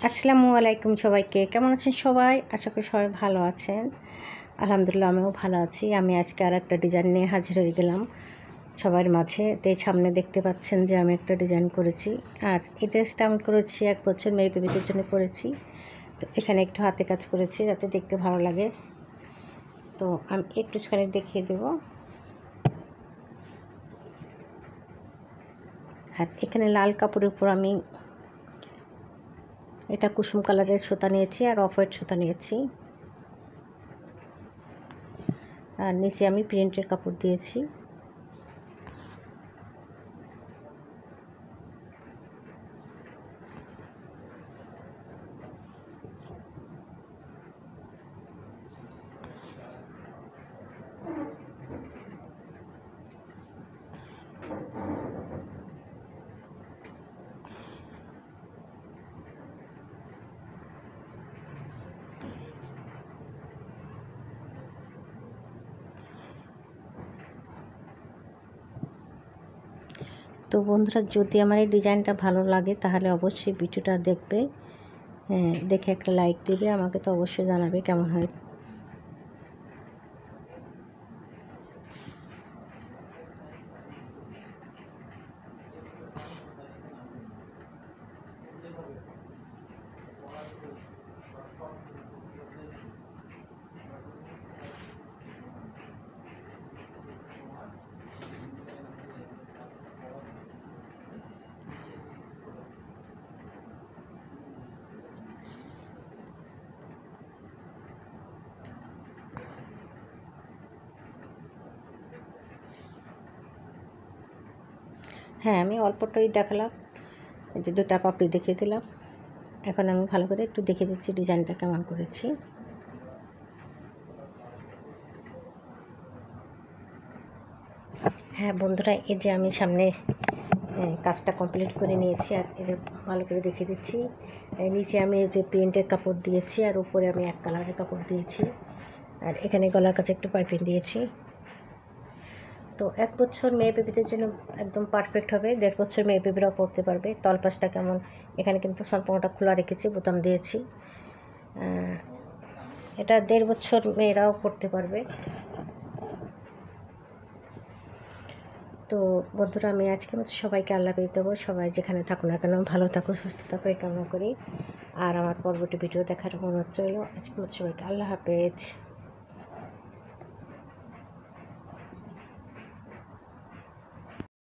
আসসালামু আলাইকুম সবাইকে। কেমন আছেন সবাই? আশা করি সবাই ভালো আছেন। আলহামদুলিল্লাহ আমিও ভালো আছি। আমি আজকে আরেকটা ডিজাইন নিয়ে হাজির হয়ে গেলাম সবার মাঝে। তো এই সামনে দেখতে পাচ্ছেন যে আমি একটা ডিজাইন করেছি। আর এই ড্রেসটা আমি করেছি 1 বছর মেয়ে বেবিদের জন্য করেছি। তো এখানে একটু হাতে কাজ করেছি যাতে দেখতে ভালো লাগে। তো আমি একটুখানি দেখিয়ে দেব। আর এখানে লাল কাপড়ের উপর আমি এটা কুসুম কালারের সুতা নিয়েছি আর অফ হোয়াইট সুতা নিয়েছি। আর নিচে আমি প্রিন্টের কাপড় দিয়েছি। তো বন্ধুরা, যদি আমার এই ডিজাইনটা ভালো লাগে তাহলে অবশ্যই ভিডিওটা দেখবে, দেখে একটা লাইক দেবে। আমাকে তো অবশ্যই জানাবে কেমন হয়। হ্যাঁ, আমি অল্পটাই দেখালাম, এই যে 2টা পাপড়ি দেখিয়ে দিলাম। এখন আমি ভালো করে একটু দেখিয়ে দিচ্ছি ডিজাইনটা কেমন করেছি। হ্যাঁ বন্ধুরা, এই যে আমি সামনে কাজটা কমপ্লিট করে নিয়েছি আর এটা ভালো করে দেখিয়ে দিচ্ছি। নিচে আমি এই যে প্রিন্টের কাপড় দিয়েছি আর উপরে আমি এক কালারের কাপড় দিয়েছি। আর এখানে গলার কাছে একটু পাইপিং দিয়েছি। তো 1 বছর মেয়ে বেবিদের জন্য একদম পারফেক্ট হবে। 1.5 বছর মেয়ে বেবিরাও পরতে পারবে। তলপাশটা কেমন, এখানে কিন্তু সম্পূর্ণটা খোলা রেখেছি, বোতাম দিয়েছি। এটা 1.5 বছর মেয়েরাও পরতে পারবে। তো বন্ধুরা, আমি আজকের মতো সবাইকে আল্লাহ হাফেজ দেবো। সবাই যেখানে থাকুন না কেন ভালো থাকুন, সুস্থ থাকুন এই কামনা করি। আর আমার পরবর্তী ভিডিও দেখার অনুরোধ রইল। আজকের মতো সবাইকে আল্লাহ হাফেজ।